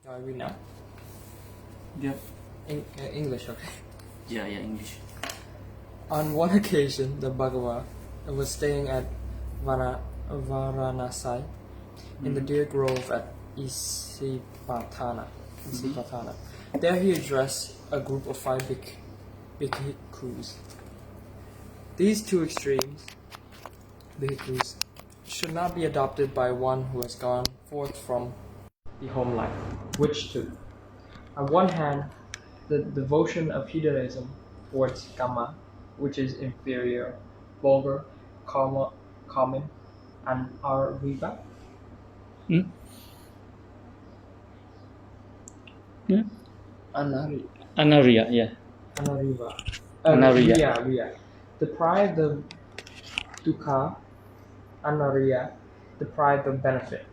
I read now. Yeah. English, okay. Yeah, English. On one occasion, the Bhagava was staying at Varanasi in the deer grove at Isipatana. There he addressed a group of 5 bhikkhus. These two extremes, bhikkhus, should not be adopted by one who has gone forth from the home life. Which two? On one hand, the devotion of hedonism towards Kama, which is inferior, vulgar, common, and Ariva. Anaria, yeah. Anariya. Riya. Deprived of dukkha, anariya, deprived of benefit.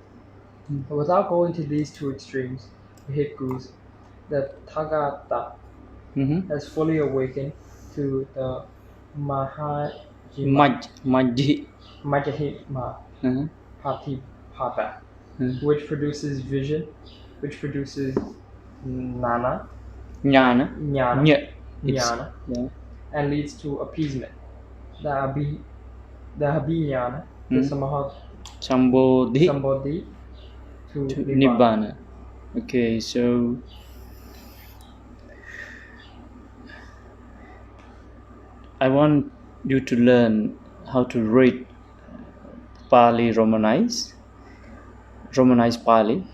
But without going to these two extremes, the bhikkhus, the Tathagata has fully awakened to the Majjhima Patipata, which produces vision, which produces jnana, and leads to appeasement. The abhinyana, the sambodhi to nibbana. Okay, so I want you to learn how to read Pali Romanized Pali,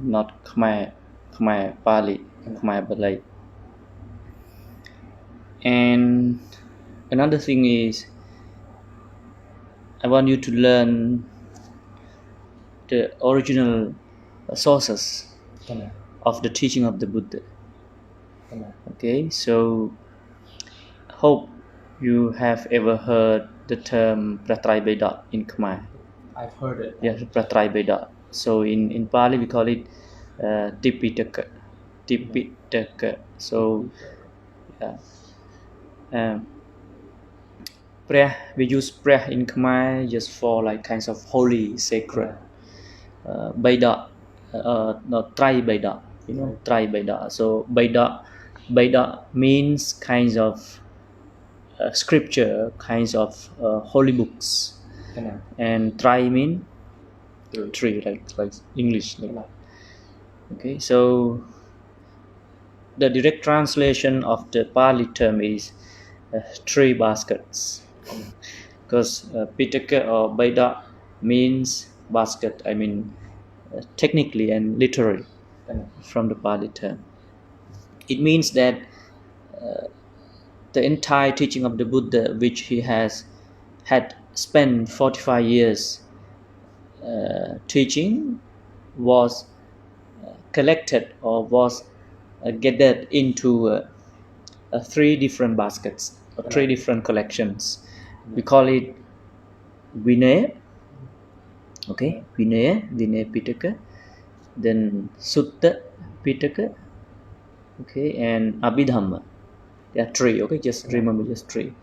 not Khmer Pali, Khmer Balai. And another thing is, I want you to learn the original sources of the teaching of the Buddha. Okay, so hope you have ever heard the term Pratraibeda in Khmer. I've heard it. Yes, Pratraibeda. So in Pali we call it Tipitaka. So Preh, we use Preh in Khmer just for like kinds of holy, sacred. Beda, not Traibeda, Traibeda. So Beda means kinds of scripture, kinds of holy books. And Trai mean 3, like English. Okay, so the direct translation of the Pali term is 3 baskets, because Pitaka or Beda means basket. I mean technically and literally from the Pali term. It means that the entire teaching of the Buddha, which he had spent 45 years teaching, was collected or was gathered into 3 different baskets or 3 different collections. We call it Vinaya, okay, Vinaya Pitaka, then Sutta Pitaka, okay, and Abhidhamma. There are 3, okay, just remember, just 3.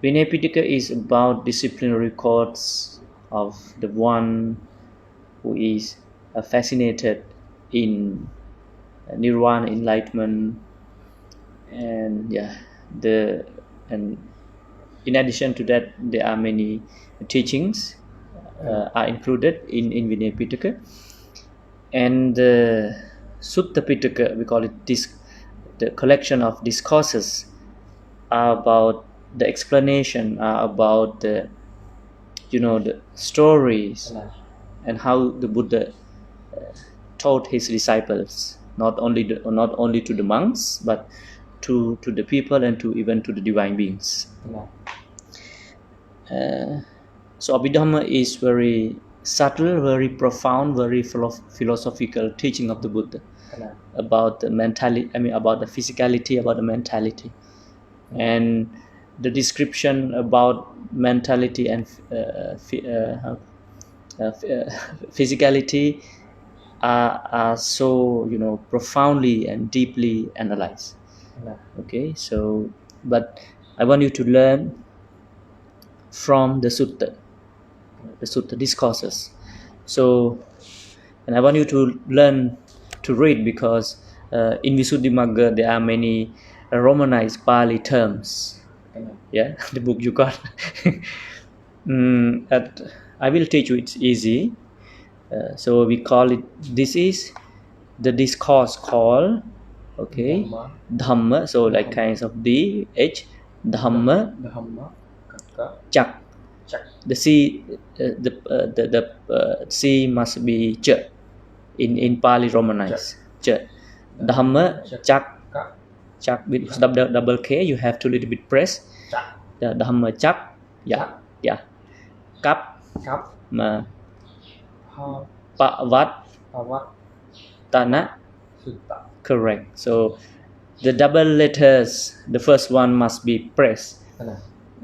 Vinaya Pitaka is about disciplinary codes of the one who is fascinated in nirvana, enlightenment, and and in addition to that, there are many teachings are included in Vinaya Pitaka. And the Sutta Pitaka, we call it the collection of discourses, are about the explanation, are about the the stories and how the Buddha taught his disciples, not only to the monks, but to the people and even to the divine beings. So Abhidhamma is very subtle, very profound, very philosophical teaching of the Buddha about the mentality. I mean, about the physicality, about the mentality, and the description about mentality and physicality are so profoundly and deeply analyzed. Okay, so but I want you to learn from the sutta discourses. So And I want you to learn to read because in Visuddhimagga there are many Romanized Pali terms. Yeah, the book you got. I will teach you, it's easy. So we call it, this is the discourse called, okay, Dhamma. So like kinds of D, H, Dhamma, Chak. The C, the C must be Ch in Pali Romanized. Ch. Dhamma, Chak with double K. You have to little bit press. The Dhamma Chak. Yeah. Kap. Ma. Pavat. Tana. Correct. So the double letters, the first one must be pressed.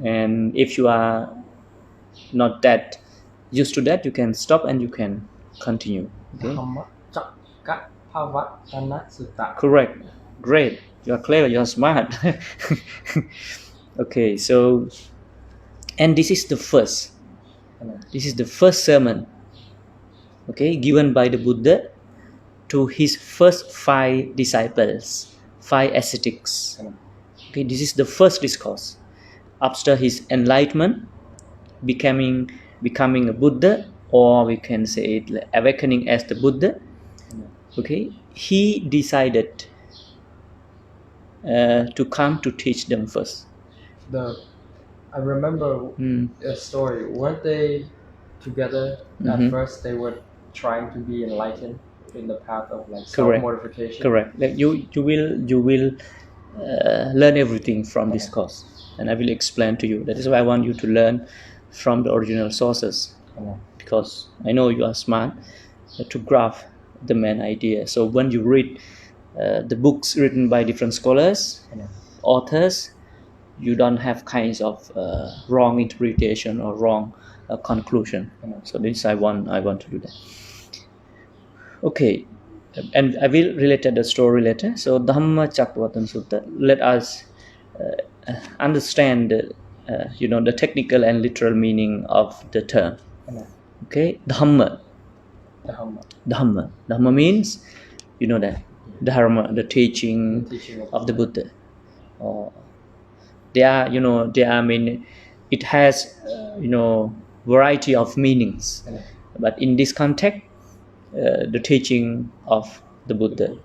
And if you are not that used to that, you can stop and you can continue. Okay? Correct. Great. You are clever. You are smart. Okay. So, and this is the first. This is the first sermon. Okay, given by the Buddha to his first 5 disciples, 5 ascetics. Okay, this is the first discourse. After his enlightenment, becoming a Buddha, or we can say it like awakening as the Buddha. Okay, he decided to come to teach them first. I remember a story. Weren't they together at first? They were trying to be enlightened in the path of like self-mortification. Correct. Like you will learn everything from this course, and I will explain to you. That is why I want you to learn from the original sources, because I know you are smart to grasp the main idea. So when you read the books written by different scholars, authors, you don't have kinds of wrong interpretation or wrong conclusion. So this I want to do that. Okay, and I will relate the story later. So Dhamma Chakravartin Sutta. Let us understand the technical and literal meaning of the term. Okay, Dhamma means, you know that, Dharma, the teaching of the Buddha. There are many. It has variety of meanings, but in this context, the teaching of the Buddha.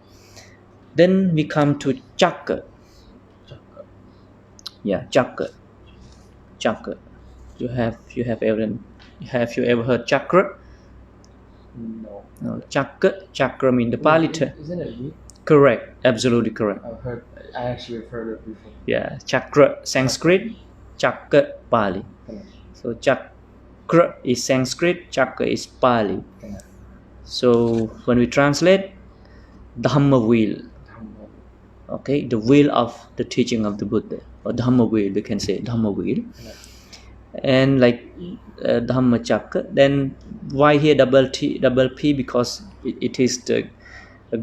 Then we come to Chakra. Yeah, Chakra. You have ever heard chakra? No. Chakra means the Pali term. Isn't it weak? Correct. Absolutely correct. I actually have heard it before. Yeah, Chakra Sanskrit, Chakra Pali. So Chakra is Sanskrit, Chakra is Pali. So when we translate, Dhamma wheel. Okay, the wheel of the teaching of the Buddha, or Dhamma wheel, we can say Dhamma wheel. And like Dhamma Chakra. Then why here double P? Because it is the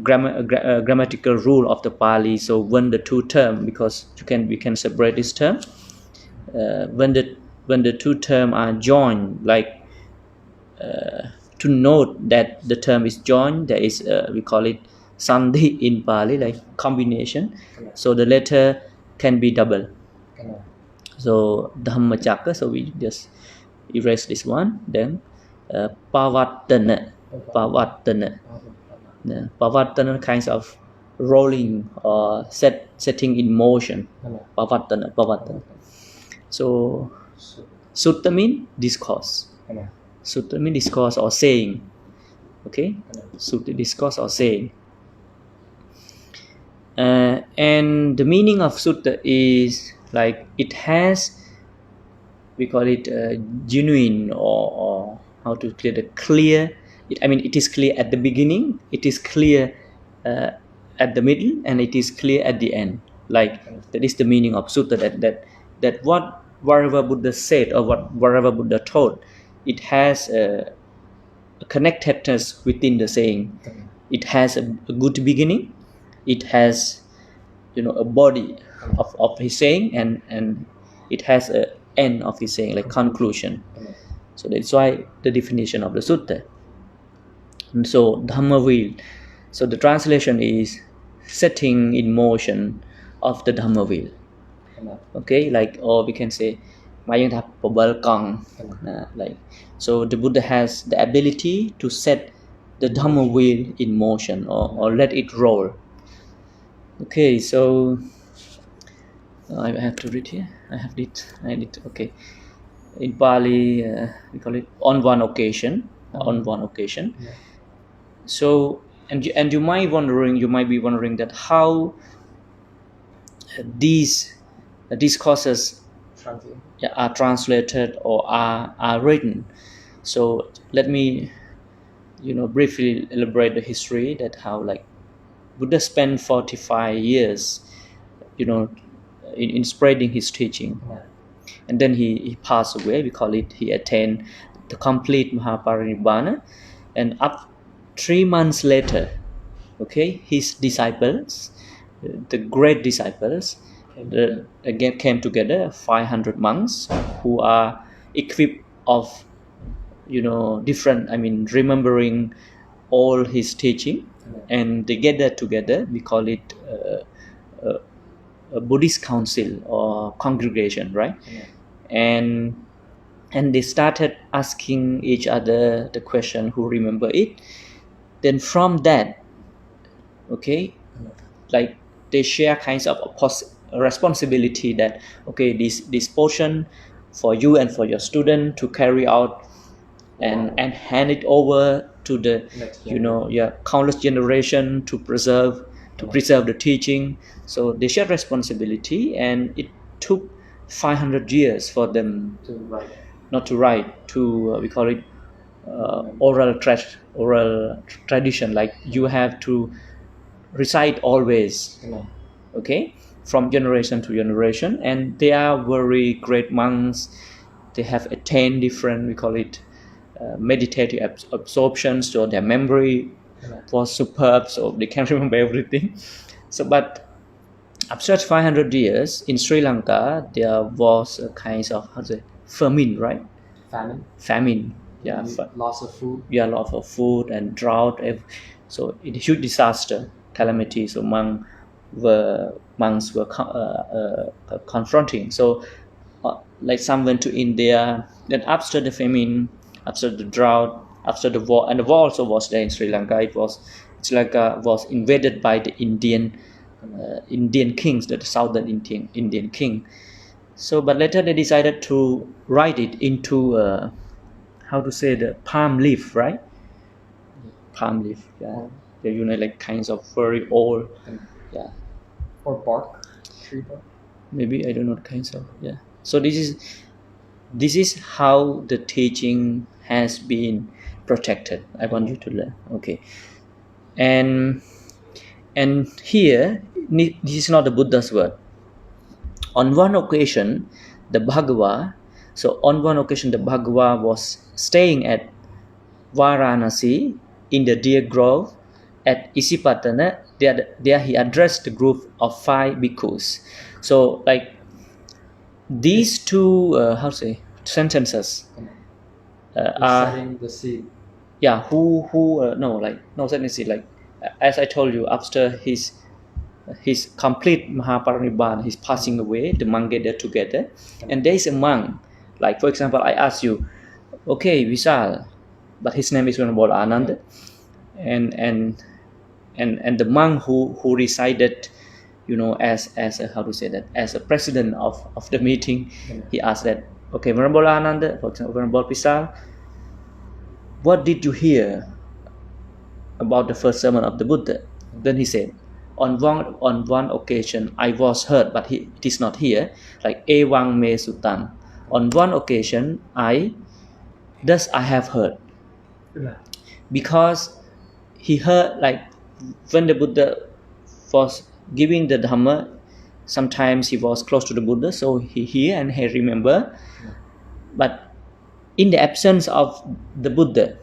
grammatical rule of the Pali. So when the two term, because we can separate this term, when the two term are joined, like to note that the term is joined, there is we call it sandhi in Pali, like combination. So the letter can be double. So Dhamma Chakra. So we just erase this one. Then Pavatana. Pavatana kinds of rolling or setting in motion. Pavatana. So Sutta means discourse. Sutta means discourse or saying. Okay? Sutta, discourse or saying. And the meaning of Sutta is like it has, we call it genuine or how to clear. It is clear at the beginning, it is clear at the middle, and it is clear at the end. Like that is the meaning of Sutta. That whatever Buddha said or whatever Buddha taught, it has a connectedness within the saying. It has a good beginning. It has a body of his saying, and it has an end of his saying, like conclusion. So that's why the definition of the sutta. And so Dhamma wheel. So the translation is setting in motion of the Dhamma wheel. Okay, like, or we can say like, so the Buddha has the ability to set the Dhamma wheel in motion, or let it roll. Okay, so I have to read here. I did. Okay, in Pali we call it on one occasion. So and you might be wondering that how these discourses are translated or are written. So let me briefly elaborate the history, that how like Buddha spent 45 years in spreading his teaching, and then he passed away. We call it, he attained the complete Mahaparinibbana, and up 3 months later, okay, his disciples, the great disciples, again came together, 500 monks who are equipped of different, remembering all his teaching, and they gathered together. We call it a Buddhist council or congregation, right? And they started asking each other the question, who remember it. Then from that, okay, like they share kinds of responsibility, that okay, this portion for you and for your student to carry out and hand it over to the countless generation to preserve the teaching. So they share responsibility, and it took 500 years for them not to write, to we call it oral tradition, like you have to recite always, okay, from generation to generation. And they are very great monks. They have attained different, we call it meditative absorption, so their memory was superb, so they can remember everything. So but after 500 years in Sri Lanka, there was a kind of famine, right? Famine. Yeah, loss of food. Yeah, loss of food and drought. So it's a huge disaster, calamity. So monks were confronting. So like some went to India. Then after the famine, after the drought, after the war, and the war also was there in Sri Lanka. It's like was invaded by the Indian kings, the southern Indian king. So, but later they decided to write it into how to say, the palm leaf, right? Palm leaf, yeah. They're like kinds of very old, yeah. Or bark, tree bark. Maybe, I don't know, kinds of, yeah. So this is how the teaching has been protected. I want you to learn, okay. And here, this is not the Buddha's word. On one occasion, the Bhagava was staying at Varanasi in the deer grove at Isipatana. There he addressed the group of 5 bhikkhus. So like these two sentences are setting the seed. Yeah, setting the seed, like as I told you, after his complete Mahaparinibbana, his passing away, the monk gathered together, and there is a monk, like for example, I ask you, okay, Vishal, but his name is Venerable Ananda, and the monk who resided, as a president of the meeting, he asked that, okay, Venerable Ananda, for example, Venerable Vishal, what did you hear about the first sermon of the Buddha? Then he said, on one occasion I was heard, but it is not here, like Ewang Me Sutang. On one occasion I have heard. Because he heard, like when the Buddha was giving the Dhamma, sometimes he was close to the Buddha, so he hear and he remember. But in the absence of the Buddha,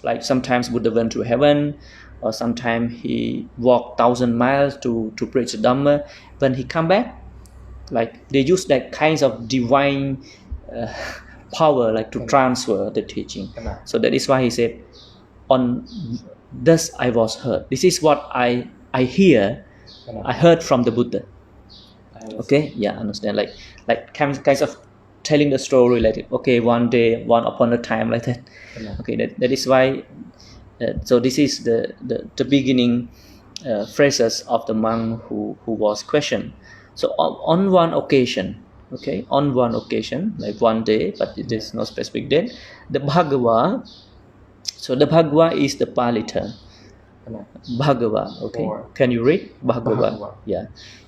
like sometimes Buddha went to heaven, or sometimes he walked 1,000 miles to preach the Dhamma. When he come back, like they use that kinds of divine power, like to transfer the teaching. So that is why he said, on thus I was heard. This is what I hear. I heard from the Buddha. Okay, yeah, understand. Like kinds of telling the story like okay, one day, one upon a time, like that. Okay, that is why. So this is the beginning phrases of the monk who was questioned. So on one occasion, okay, on one occasion, like one day, but it is no specific date, the Bhagava. So the Bhagava is the Pali term. Bhagava, okay. Can you read Bhagava? Yeah.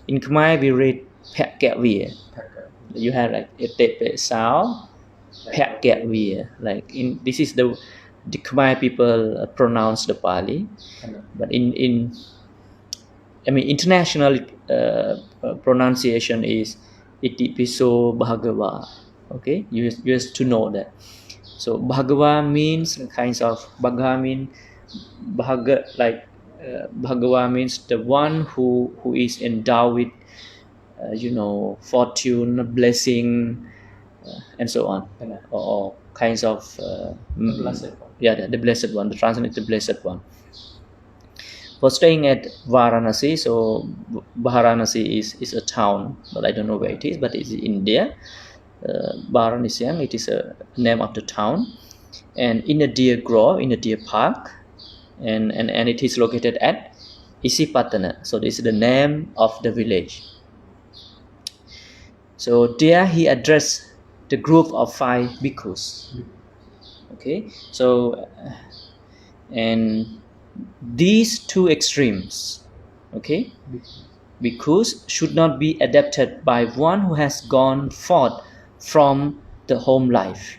In Khmer we read Phekavir. You have like Etepe Sao, Phekavir. Like in this is the Khmer people pronounce the Pali, but in I mean international pronunciation is Itipiso Bhagava. Okay, you just to know that. So Bhagava means kinds of Bhagava means Bhaga like Bhagava means the one who is endowed with fortune, blessing, and so on, or kinds of the blessed one. Yeah, the blessed one. The translate the blessed one. For staying at Varanasi, so Varanasi is a town, but I don't know where it is, but it's in India. Varanasi, it is a name of the town, and in a deer grove, in a deer park, and it is located at Isipatana. So this is the name of the village. So there he addressed the group of 5 bhikkhus. Okay, so and these 2 extremes, okay, bhikkhus should not be adapted by one who has gone forth from the home life.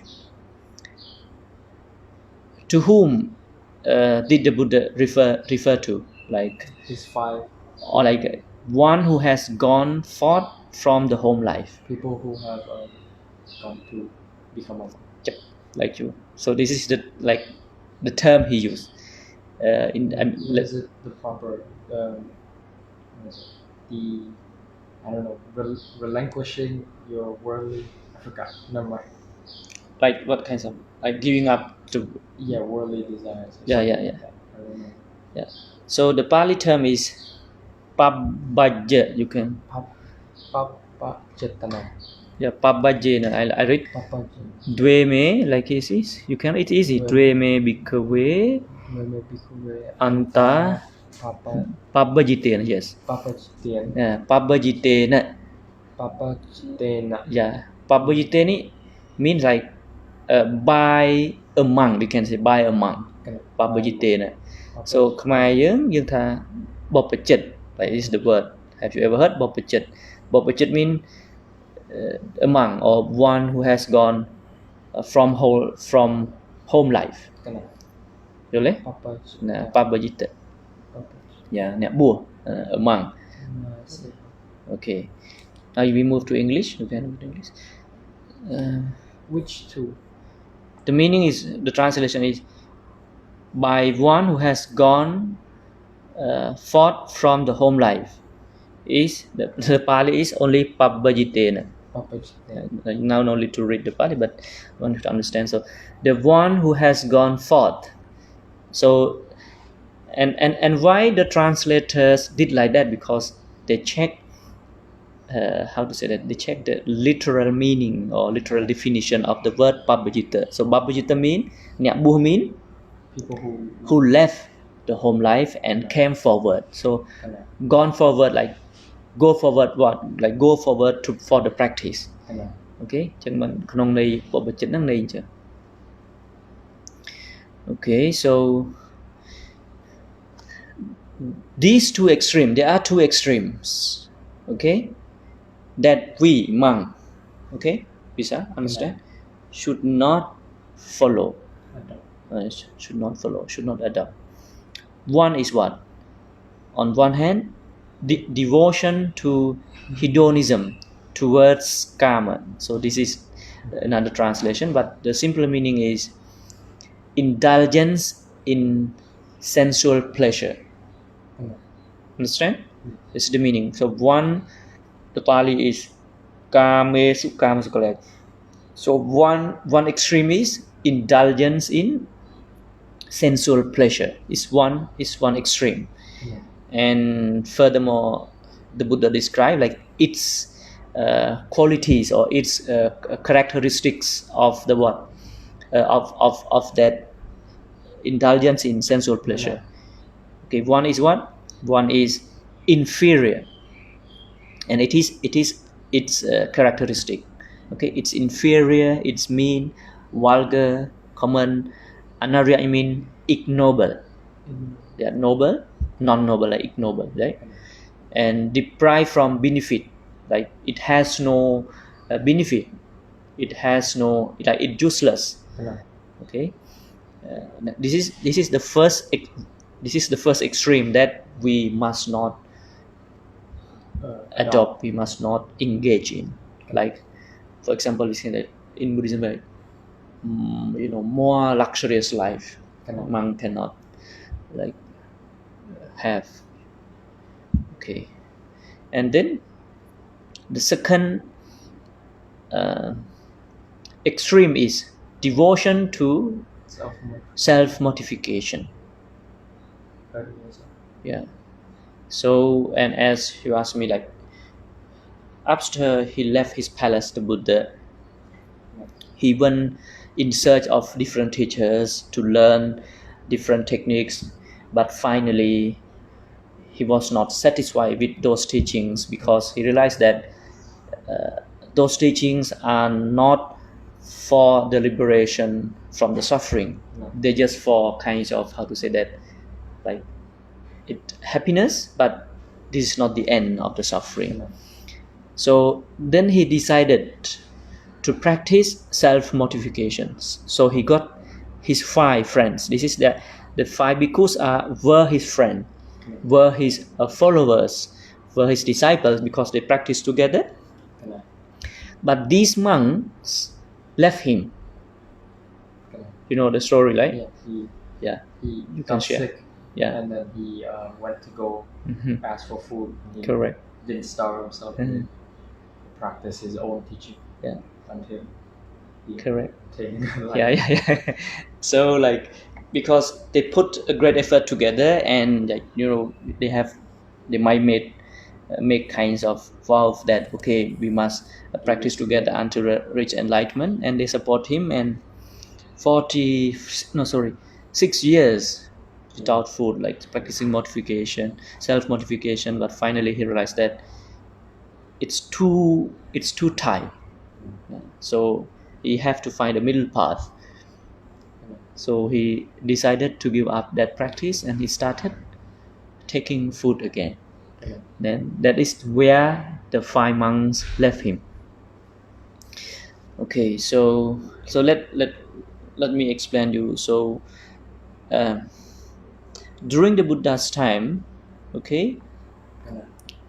To whom did the Buddha refer to? Like These 5, or like one who has gone forth from the home life. people who have gone to become a monk. Yep, like you. So this is the term he used. Is it the proper relinquishing your worldly? I forgot. Never mind. Like what kinds of like giving up to Worldly desires. Yeah. Like that. I don't know. Yeah. So the Pali term is Pabbajja. You can Pabbajjatana. Yeah, Pabbajjena. I read Pabbajjana. Dweme, like it is. You can. It's easy. Dweme bhikkhave anta Pabbajitena. Yes. Pabbajitena. Yeah, Pabbajitena. Pabbajitena. Yeah, Pabbajitena means like by a monk. You can say by a monk. Pabbajitena. So Khmerយើងថាបព្វជិត like this is the word. Have you ever heard បព្វជិត បព្វជិត mean a monk or one who has gone from home life. យល់ទេ ណា Pabbajita. Yeah, អ្នកបួស a monk. Okay. Now we move to English. You can move to English. Which 2? The meaning is, the translation is by one who has gone forth from the home life. Is the Pali is only Pabbajitena. Now only to read the Pali, but I want you to understand. So the one who has gone forth. So and why the translators did like that? Because they check how to say that, they check the literal meaning or literal definition of the word Pabbajita. So Pabbajita mean អ្នកបួស mean people who left the home life and came forward. So gone forward, like go forward what? Like go forward for the practice. Okay, ចឹងមិនក្នុងន័យបព្វជិតហ្នឹងន័យអញ្ចឹង Okay, so these 2 extremes, there are 2 extremes, okay, that we monk, okay, bisa understand, should not follow. Should not follow, should not adopt. One is what? On one hand, devotion to hedonism, towards karma. So this is another translation, but the simple meaning is indulgence in sensual pleasure. Understand? This is the meaning. So one, the Pali is kame sukama sukalek. So one extreme is indulgence in sensual pleasure is one extreme. And furthermore, the Buddha described like its qualities or its characteristics of the what of that indulgence in sensual pleasure. Okay, one is what? One is inferior, and it is its characteristic. Okay, it's inferior, it's mean, vulgar, common. Another I mean ignoble. They are noble, non-noble, like ignoble, right? And deprived from benefit, like it has no benefit. It has no, like it's useless. Okay, this is the first extreme that we must not adopt. We must not engage in. Like, for example, we say that in Buddhism, like, more luxurious life monk cannot like have. Okay, and then the second extreme is devotion to self-mortification. Yeah. So, and as you asked me, like after he left his palace, the Buddha, he went in search of different teachers to learn different techniques, but finally he was not satisfied with those teachings because he realized that those teachings are not for the liberation from the suffering. They're just for kinds of, how to say that, like it happiness, but this is not the end of the suffering. So then he decided to practice self-mortifications. So he got his 5 friends. This is the 5 bhikkhus were his friends, were his followers, were his disciples because they practiced together. But these monks left him. You know the story, right? He You can got share. sick. And then he went to go ask for food. He Correct. didn't starve himself. He practiced his own teaching. Until he Correct. taken life. Yeah. So like, because they put a great effort together, and like, they might make kinds of vows that okay, we must practice together until reach enlightenment, and they support him. And 6 years without food, like practicing self-mortification, but finally he realized that it's too tight. So he have to find a middle path. So he decided to give up that practice, and he started taking food again. Then that is where the 5 monks left him. Okay, so let me explain you. So during the Buddha's time, okay,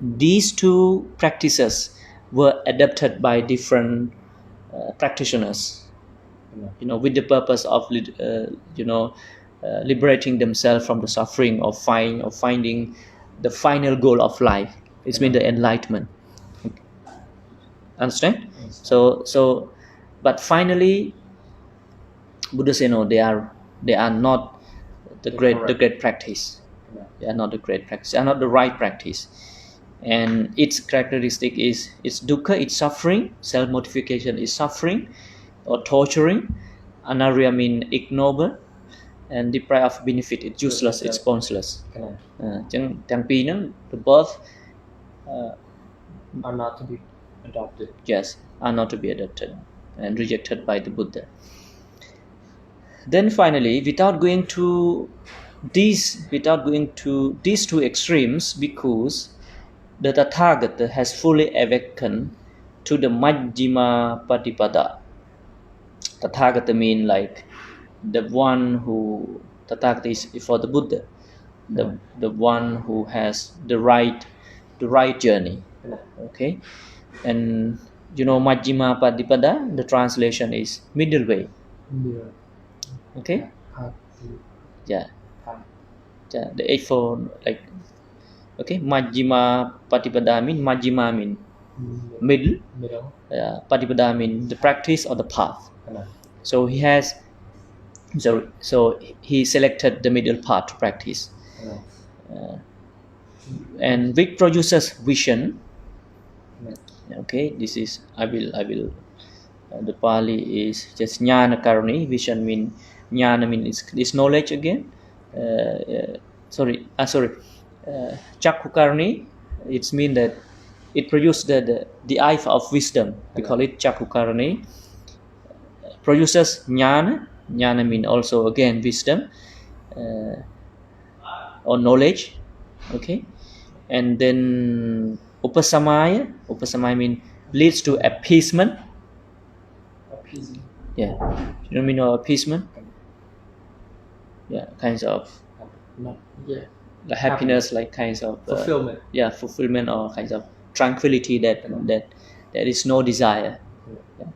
these 2 practices were adapted by different practitioners, with the purpose of liberating themselves from the suffering or finding the final goal of life. It's mean the enlightenment. Understand? So but finally Buddha said no, they are not the great practice. They are not the great practice. They are not the right practice. And its characteristic is it's dukkha, it's suffering. Self-mortification is suffering or torturing. Anarya mean ignoble, and deprived of benefit, it's useless, it's pointless.ទាំងពីរហ្នឹង the both are not to be adopted. Yes, are not to be adopted and rejected by the Buddha. Then finally, without going to these 2 extremes, because the Tathagata has fully awakened to the Majjhima Patipada. Tathagata mean like the one who, Tathagata is for the Buddha, the one who has the right journey. Okay, and Majjhima Patipada, the translation is middle way. Okay, the 8 for like, okay, Majjhima Patipada mean Majjhima mean middle. Patipada mean the practice or the path. So he has So he selected the middle path to practice. And which produces vision. Okay, this is I will the Pali is just jnana karani. Vision mean jnana mean is knowledge again. Sorry, chakku karani. It's mean that it produces the eye of wisdom. We call it chakku karani. Produces jnana. Jnana mean also again wisdom or knowledge. Okay, and then upasamaya mean leads to appeasement. Yeah, you know mean of appeasement. Yeah, kinds of like happiness, like kinds of fulfillment. Fulfillment or kinds of tranquility that there is no desire. Yeah.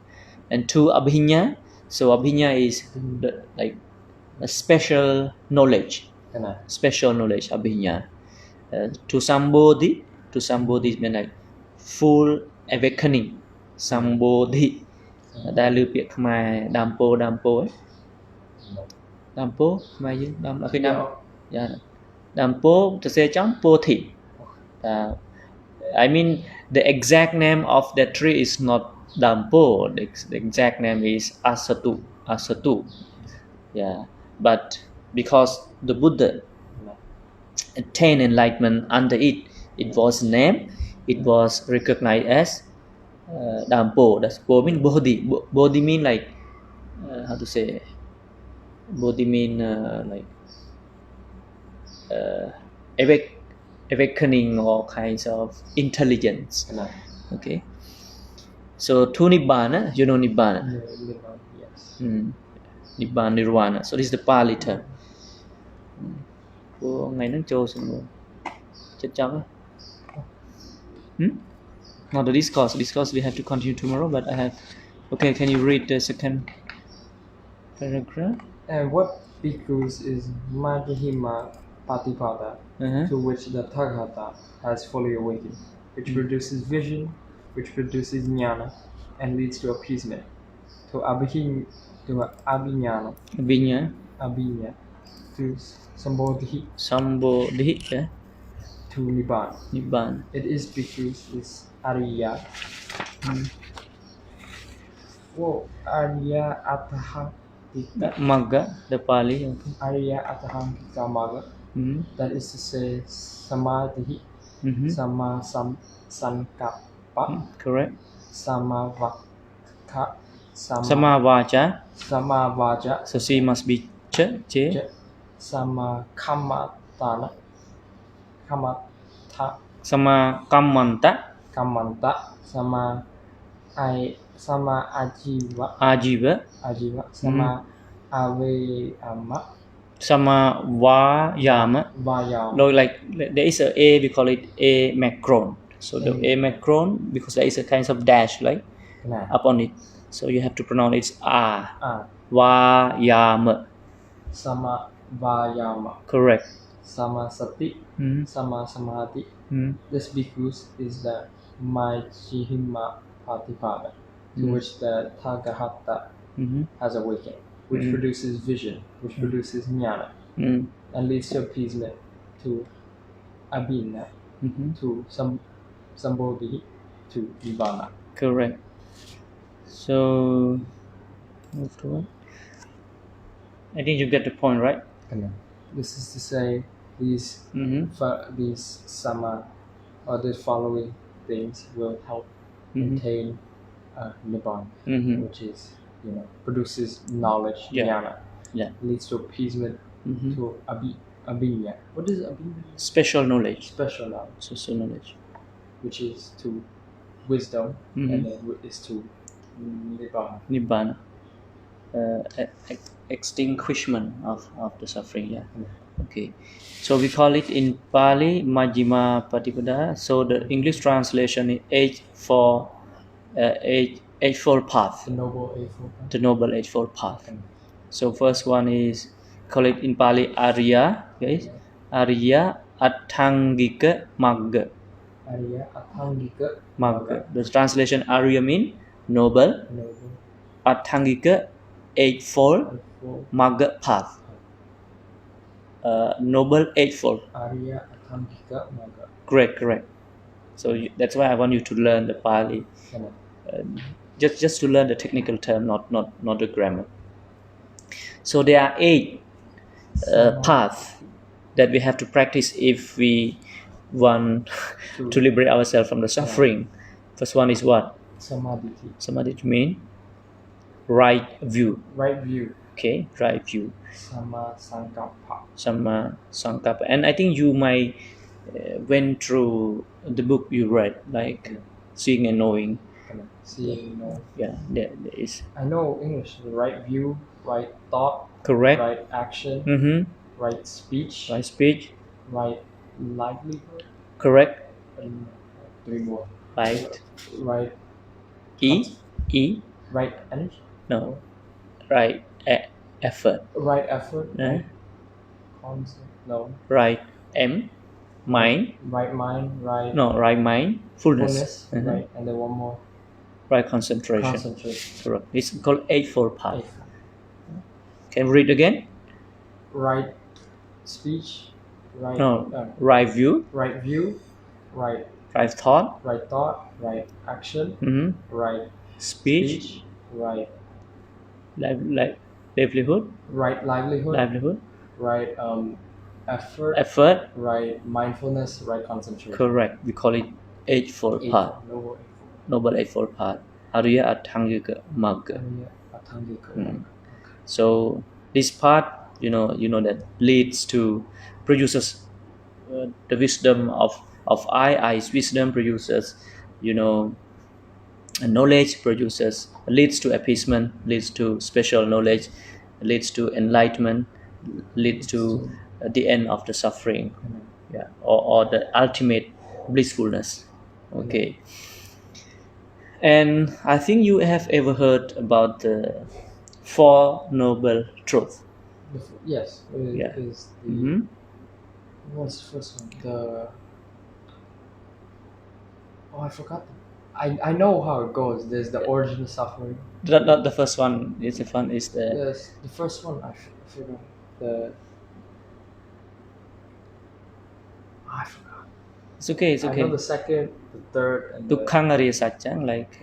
And two, abhinya. So abhinya is like a special knowledge. Special knowledge, abhinya. To sambodhi means like full awakening. Sambodhi. Đã lưu biệt Khmer Dampo ấy. Dampo Khmer chứ Dam ở phía Nam. Yeah. Dampo to say chấm po thị. I mean the exact name of that tree is not Dampo. The exact name is Asatu. Yeah. But because the Buddha attained enlightenment under it was named, it was recognized as Dampo. That's Po mean Bodhi. Bodhi mean like how to say? Bodhi mean like awakening or kinds of intelligence. Okay. So to Nibbana, you know Nibbana. Yes. Nibbana, Nirvana. So this is the Pali term. Ngày nó trôi xuống rồi. Chết chóc á. Not the discourse we have to continue tomorrow, but I have. Okay, can you read the second paragraph? And what bhikkhus is Madhyama Patipada, to which the Tathagata has fully awakened, which produces vision, which produces jnana, and leads to appeasement, to abhinyana, to sambodhi, yeah. To nibbana. It is bhikkhus is Arya. Arya Ataha Magga, the Pali. Arya Ataha Magga. That is to say, Samadhi, Sama Sankappa, correct. Sama Vakka, Sama Vaja. So she must be che. Sama Kammatana, Sama Kammanta, Sama Ajiva, Sama Aveyama, Sama Vayama. Like there is a we call it a macron. So the a macron, because there is a kind of dash like upon it. So you have to pronounce it's Vayama. Sama Vayama. Correct. Sama Sati, Sama Samadhi. This bhikkhus is the Majjhima Patipada, to which the Tathagata has awakened, which produces vision, which produces jnana, and leads to appeasement, to abhina, to sambodhi, to nibbana. Correct. So, I think you get the point, right? This is to say, these sama or the following things will help attain nibbana, which is produces knowledge, jnana, leads to appeasement, to abhinya. What is abhinya? Special knowledge. Special knowledge, which is to wisdom, and then is to nibbana. Extinguishment of the suffering. Yeah. Okay. So we call it in Pali Majjhima Patipada. So the English translation is eightfold path. The noble eightfold path. The noble eightfold path. So first one is call it in Pali Arya. Okay. Arya Atthangika Magga. Arya Atthangika Magga. The translation Arya mean noble. Atthangika eightfold Magga path. Noble Eightfold. Arya Atangika Magga. Correct. So that's why I want you to learn the Pali. Just to learn the technical term, not the grammar. So there are 8 paths that we have to practice if we want to liberate ourselves from the suffering. First one is what? Samadhi. Samadhi mean right view. Right view. Okay, right view. Sama Sankappa. Sama Sankappa. And I think you might went through the book you read, like Seeing and Knowing. Seeing, know. Yeah, there is. I know English. Right view, right thought. Correct. Right action. Right speech. Right speech. Right livelihood. Correct. And 3 more. Right. Right. E. Right energy. No. Right effort. Right effort. No. Concept. No. Right M. Mind. Right mind. Right. No. Right mind. Fullness. Right. And then one more. Right concentration. Concentration. Correct. It's called Eightfold Path. Can we read again? Right speech. Right. No. Right view. Right view. Right. Right thought. Right thought. Right action. Right Speech. Right. Livelihood. Right livelihood. Right effort. Right mindfulness. Right concentration. Correct. We call it Eightfold Path. Noble Eightfold Path. Arya Atangika Magga. So this path, you know that leads to produces the wisdom of eyes. Wisdom produces, knowledge produces, leads to appeasement, leads to special knowledge, leads to enlightenment, leads to the end of the suffering, or the ultimate blissfulness. Okay. And I think you have ever heard about the 4 Noble Truths. Yes. Is the, what's the first one? I forgot. I know how it goes. There's the origin of suffering. Not the first one. It's the fun. Is the Yes, the first one. I forgot. I forgot. It's okay. I know the second, the third, and Dukkhang Arya Satya, like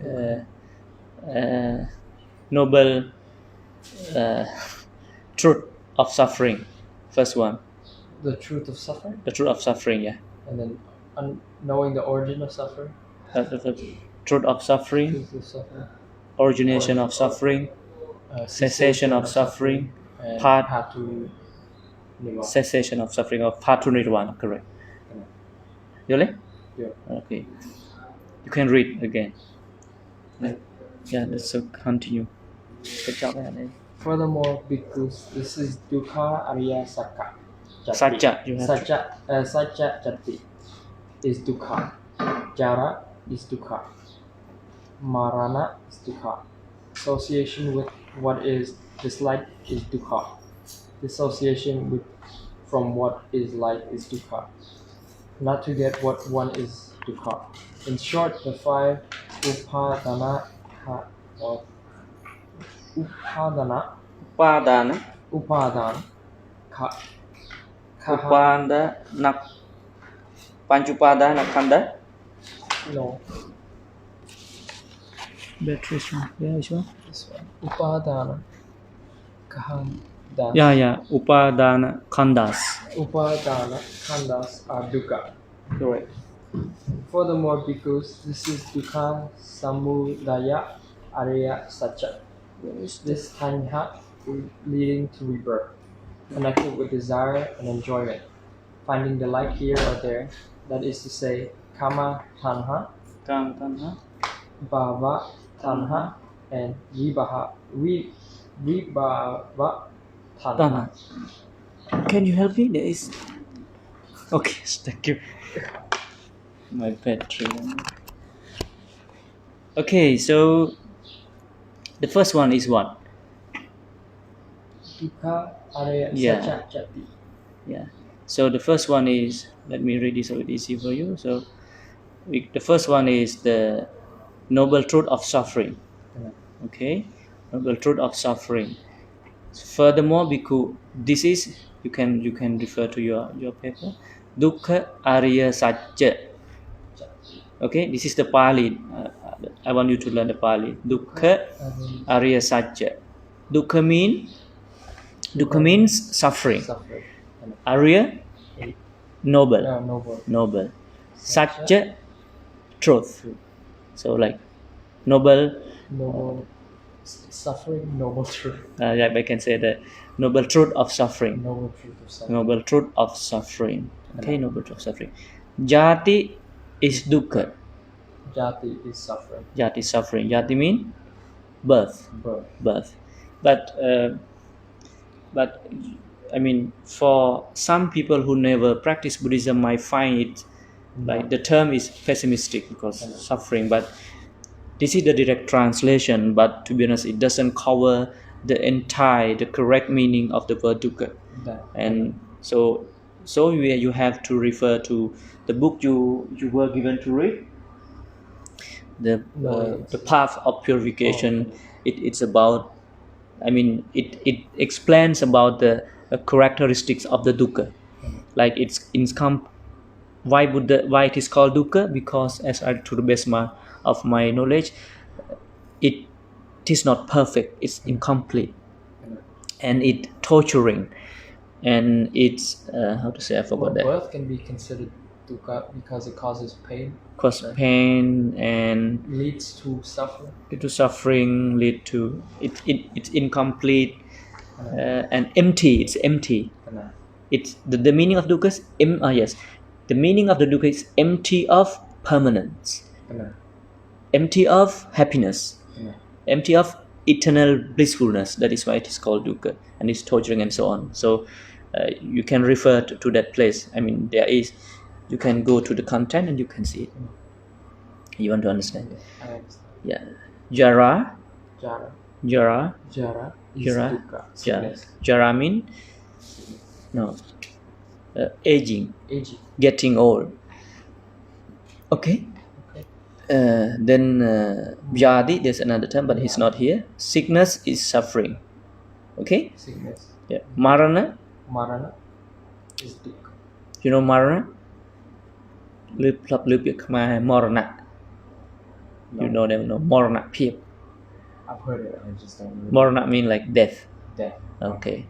noble truth of suffering. First one. The truth of suffering. The truth of suffering, yeah. And then knowing the origin of suffering. The truth of suffering. Truth of suffering. Origination of suffering. Cessation of suffering. Path to Nirvana. Cessation of suffering, or path to Nirvana. Correct. Really? Yeah. Okay. You can read again. Yeah, let's continue. Good job, man. Furthermore, because this is Dukkha Arya Sakka. Satya. You have Satya Jati is Dukkha. Jara is Dukkha. Marana is Dukkha. Association with what is disliked is Dukkha. Dissociation from what is liked is Dukkha. Not to get what one is Dukkha. In short, the 5 Upadana Panchupadana Khanda. No. Batteries. Yeah, which one? This one. Upadana Khandas. Yeah. Upadana Khandas. Upadana Khandas are Dukkha. Correct. Furthermore, because this is Dukkha Samudaya Arya Satya. This tanha leading to rebirth, connected with desire and enjoyment, finding delight here or there, that is to say, kama tanha, bhava tanha, and vibhava tanha. Can you help me? There is. Okay, thank you. My battery. Okay, so the first one is what? Dukkha Arya Satya Jati. Yeah. So the first one is, let me read this so it's easy for you. So the first one is the noble truth of suffering. Okay, noble truth of suffering. Furthermore, bhikkhu, this is you can refer to your paper. Dukkha Arya Satya. Okay, this is the Pali. I want you to learn the Pali. Dukkha Arya Satya. Dukkha means suffering. Arya, noble. Satya, truth. So like noble suffering, noble truth. Yeah, I can say the noble truth of suffering. Noble truth of suffering. Noble truth of suffering. Okay, noble truth of suffering. Jati is dukkha. Jati is suffering. Jati is suffering. Jati means birth. But I mean, for some people who never practice Buddhism might find it like the term is pessimistic because suffering. But this is the direct translation. But to be honest, it doesn't cover the correct meaning of the word dukkha. And so you have to refer to the book you were given to read. The path of purification. It's about. I mean, it explains about the characteristics of the dukkha. Like it's why it is called dukkha? Because to the best of my knowledge, it is not perfect. It's incomplete, and it torturing, and it's how to say, I forgot that. Birth can be considered dukkha because it causes pain. Pain and leads to suffering. It's incomplete and empty. It's empty. It's the meaning of dukkha is yes. The meaning of the dukkha is empty of permanence, empty of happiness, empty of eternal blissfulness. That is why it is called dukkha, and it's torturing and so on. So you can refer to that place. I mean, you can go to the content and you can see it. You want to understand? I understand. Yeah. Jara is dukkha. Jara mean aging, getting old. Okay. Then Vyadi, there's another term, but he's not here. Sickness is suffering. Okay. Sickness. Yeah. Marana is dukkha. You know Marana? Marana. You know them, no? Marana Pip. I've heard it, I just don't remember. Marana mean like death. Okay.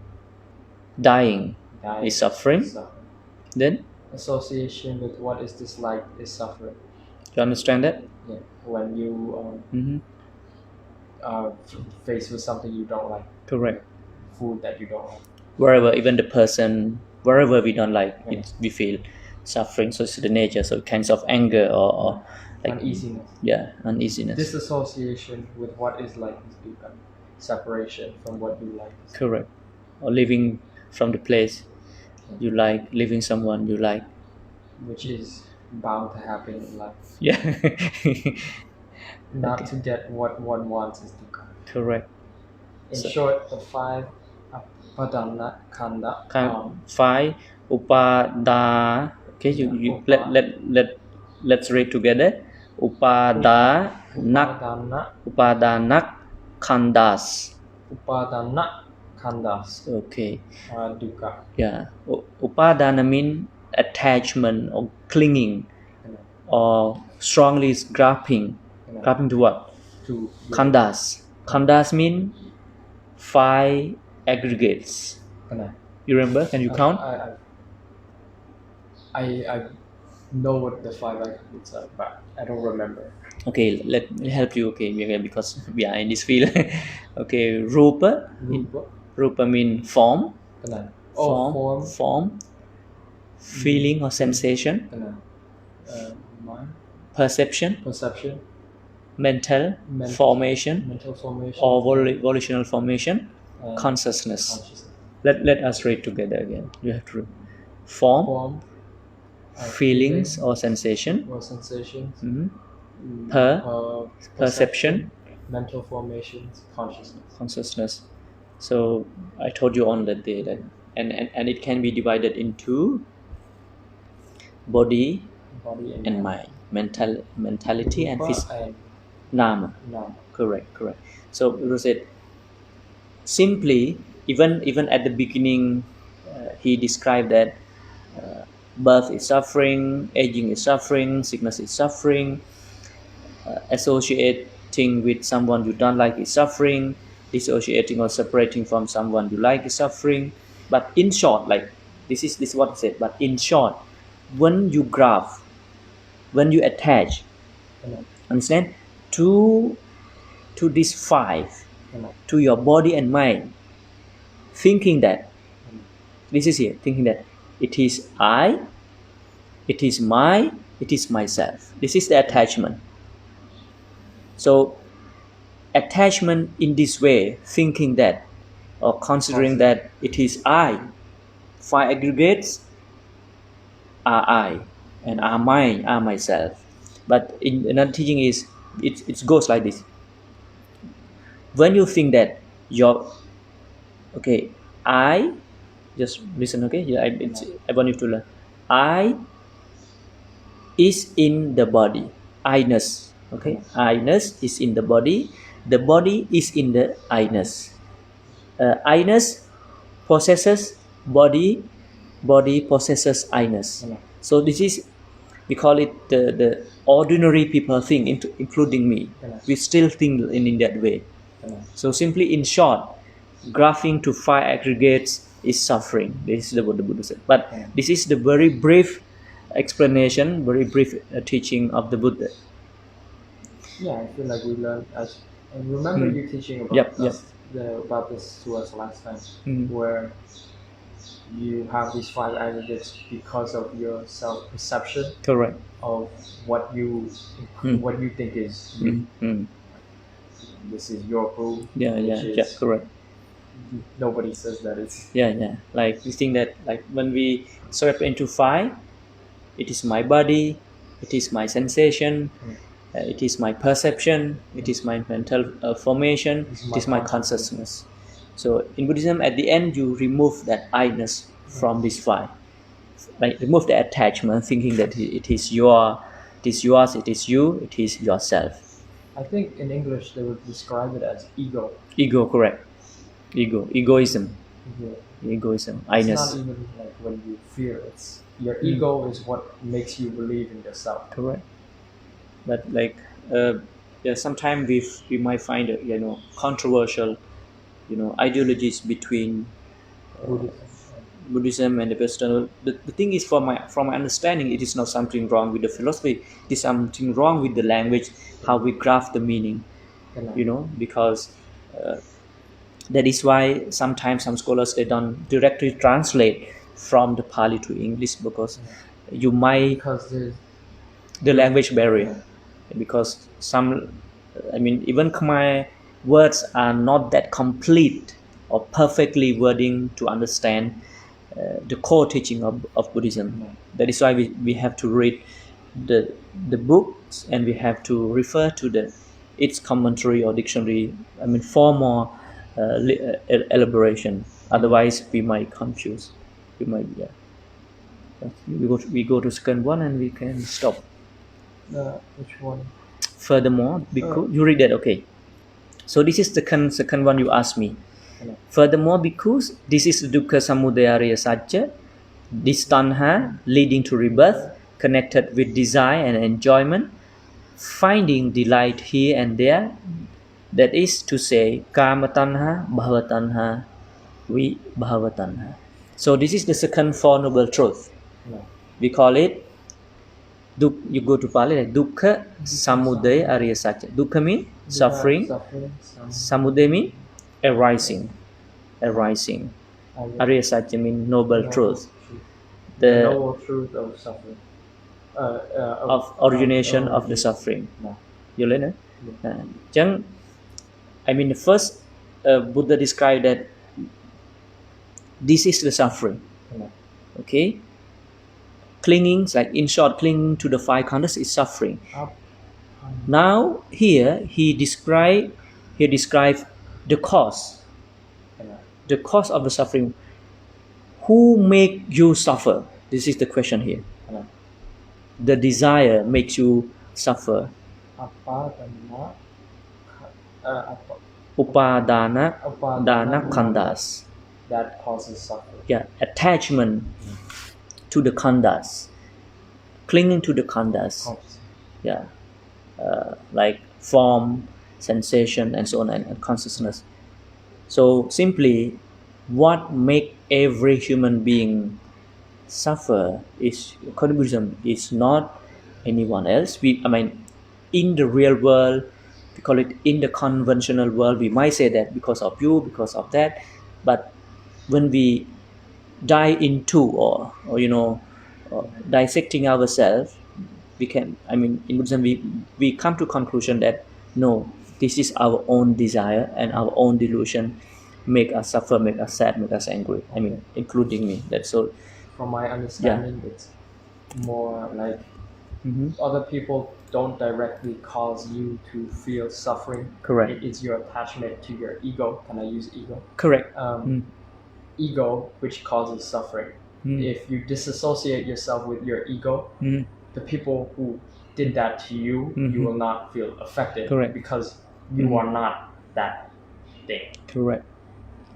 Dying is suffering. Then association with what is disliked is suffering. You understand that? Yeah. When you faced with something you don't like. Correct. Food that you don't like. Wherever, even the person, wherever we don't like, we feel suffering. So it's the nature. So kinds of anger or like uneasiness. Yeah, uneasiness. Disassociation with what is like is dukkha. Separation from what you like. Correct. Or living from the place you like, living someone you like. Which is bound to happen in life. Yeah. Not to get what one wants is dukkha. Correct. In short, the 5 upadana khanda. 5 upada. Okay, let's read together. Upadanak khandas. Upadana khandas. Okay. Dukkha. Yeah. Upadana mean attachment or clinging or strongly grasping. Grasping to what? To khandas. Khandas mean 5 aggregates. You remember? Can you count? I know what the 5 aggregates are, but I don't remember. Okay, let me help you. Okay, because we are in this field. Okay, rupa mean form. Form. Feeling or sensation. Perception. Mental formation. Or volitional formation. Consciousness. Let us read together again. You have to read. Form. Feelings or sensation. Perception. Mental formations. Consciousness. So I told you on that day that and it can be divided into body and mind, mentality and physical. Nama. Correct. So we said simply even at the beginning, he described that birth is suffering, aging is suffering, sickness is suffering, associating with someone you don't like is suffering, dissociating or separating from someone you like is suffering. But in short, like this is what he said. But in short, when you graph, when you attach, understand, to these five, to your body and mind, thinking that this is here, thinking that it is I, it is my, it is myself. This is the attachment. So attachment in this way, thinking that or considering that it is I, five aggregates are I and are mine, are myself. But in another teaching is it goes like this. When you think that I, just listen, okay? I want you to learn. I is in the body. I-ness, okay? I-ness is in the body. The body is in the I-ness. I-ness possesses body. Body possesses I-ness. So this is, we call it the ordinary people think, including me. We still think in that way. So simply, in short, graphing to five aggregates is suffering. This is what the Buddha said. But this is the very brief explanation, very brief teaching of the Buddha. Yeah, I feel like we learned. I remember you teaching about about this to us last time, where you have these five aggregates because of your self-perception. Correct. Of what you think is you. This is your proof. Yeah, correct. Nobody says that it's. Yeah. Like we think that, like when we separate into five, it is my body, it is my sensation, it is my perception, it is my mental formation, it is my consciousness. So in Buddhism, at the end, you remove that I-ness from these five. Like remove the attachment, thinking that it is yours, it is you, it is yourself. I think in English they would describe it as ego. Ego, correct. Egoism. Egoism. I-ness. It's not even like when you fear. It's your ego is what makes you believe in yourself. Correct. But like, sometimes we might find controversial, ideologies between Buddhism and the Western. The thing is, from my understanding, it is not something wrong with the philosophy. It is something wrong with the language, how we grasp the meaning. Because that is why sometimes some scholars, they don't directly translate from the Pali to English, because you might the language barrier. Because even Khmer words are not that complete or perfectly wording to understand the core teaching of Buddhism. That is why we have to read the books, and we have to refer to its commentary or dictionary. For more elaboration. Otherwise, we might confuse. We go to second one, and we can stop. Which one? Furthermore, because you read that, okay. So this is the second one you asked me. Furthermore, because this is dukkha samudaya ariya satya, this tanha leading to rebirth, connected with desire and enjoyment, finding delight here and there. That is to say, kama tanha, bhava tanha, vibhava tanha. So this is the second Four Noble Truth. We call it, you go to Pali, like dukkha samudaya ariya satya. Dukkha means suffering. Samudaya means arising. Ariya satya means noble truth. The noble truth of suffering. Of origination of the suffering. You learn it? The first Buddha described that this is the suffering. Okay? Clinging, like in short, clinging to the five khandhas is suffering. Now here he described the cause. The cause of the suffering. Who make you suffer? This is the question here. The desire makes you suffer. Upadana khandhas. that causes suffering. Yeah, attachment to the khandhas, clinging to the khandhas. Yeah, like form, sensation, and so on, and consciousness. So simply, what make every human being suffer is contribution is not anyone else. In the real world, we call it in the conventional world, we might say that because of you, because of that, but when we dive into or dissecting ourselves, we can, in Buddhism, we come to conclusion that no, this is our own desire and our own delusion make us suffer, make us sad, make us angry, including me. That's so. From my understanding, it's more like other people don't directly cause you to feel suffering. Correct. It is your attachment to your ego. Can I use ego? Correct. Ego which causes suffering. If you disassociate yourself with your ego, the people who did that to you, you will not feel affected. Correct. Because you are not that thing. Correct.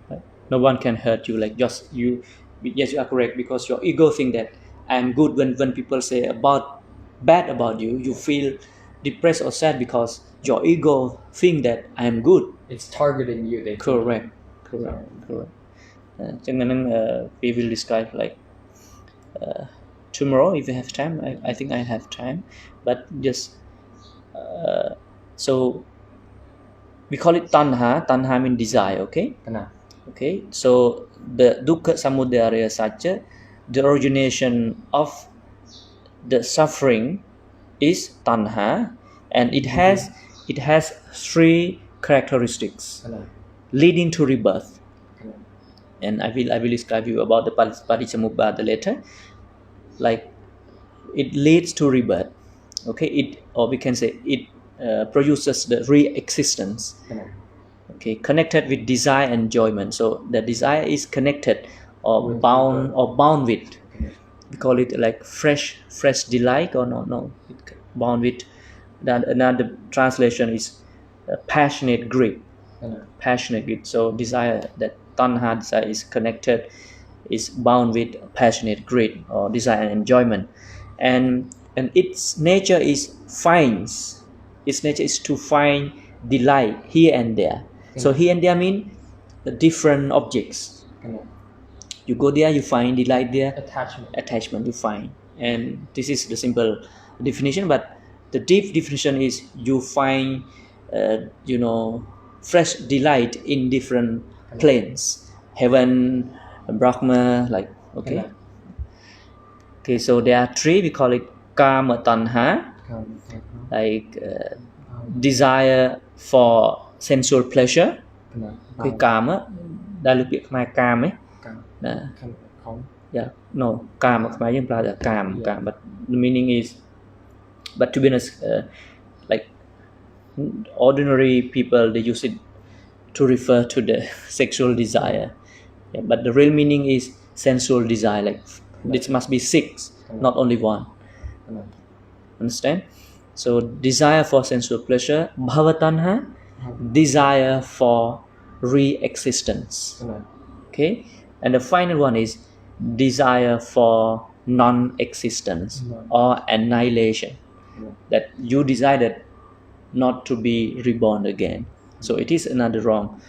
Right. No one can hurt you, like just you. Yes, you are correct, because your ego think that I am good. When people say bad about you, you feel depressed or sad because your ego think that I am good. It's targeting you. Correct. We will describe like tomorrow if you have time. I think I have time, but just so we call it tanha. Tanha means desire. Okay, so the dukkha samudaya satya, the origination of the suffering is tanha, and it has three characteristics leading to rebirth. And I will describe you about the paticcasamuppada later. Like it leads to rebirth. Okay, or we can say it produces the re-existence. Okay, connected with desire and enjoyment. So the desire is connected or bound with. We call it like fresh delight, or no, bound with. Another translation is passionate greed. Passionate greed. So desire, that tanha desire is connected, is bound with passionate greed or desire and enjoyment, and its nature is to find delight here and there. So here and there mean different objects. You go there, you find delight there. Attachment you find, and this is the simple definition. But the deep definition is you find, fresh delight in different planes, heaven, Brahma, like okay. So there are three. We call it kama tanha, like desire for sensual pleasure. Okay, kama, đã được biết mai cam ấy. Yeah, no, kama khmerយើងប្រើតែកាម but the meaning is, but to be honest, like ordinary people, they use it to refer to the sexual desire. Yeah, but the real meaning is sensual desire. Like this must be six, not only one. Understand? So desire for sensual pleasure, bhavatanha, desire for re-existence. Okay, and the final one is desire for non-existence or annihilation. That you decided not to be reborn again. So it is another wrong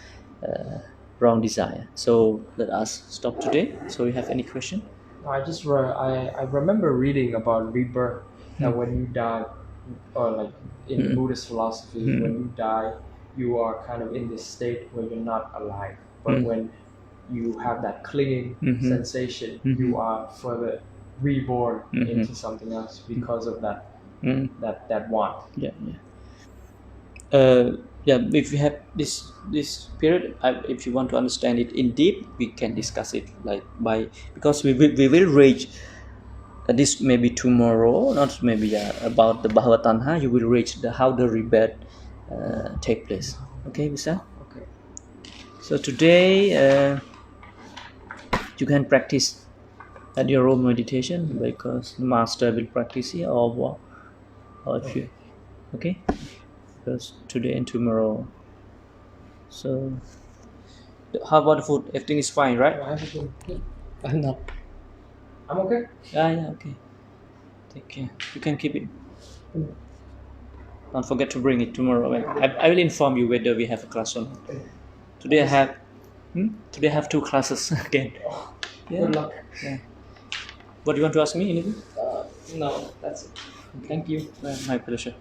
desire. So let us stop today. So you have any question? I remember reading about rebirth, that when you die, or like in Buddhist philosophy, when you die, you are kind of in this state where you're not alive. But when you have that clinging sensation, you are further reborn into something else because of that want. If you have this period, if you want to understand it in deep, we can discuss it because we will reach this maybe tomorrow, not maybe about the bhavatanha. You will reach how the rebirth take place. Okay, Visa? Okay. So today you can practice at your own meditation, because the master will practice here, or if you because today and tomorrow. So How about the food? Everything is fine, right? Everything. I'm not. I'm okay. Yeah, okay. Take care. You can keep it. Don't forget to bring it tomorrow. I will inform you whether we have a class or not. Today I have 2 classes again. Yeah. Good luck. Yeah. What do you want to ask me? Anything? No, that's it. Thank you. My pleasure.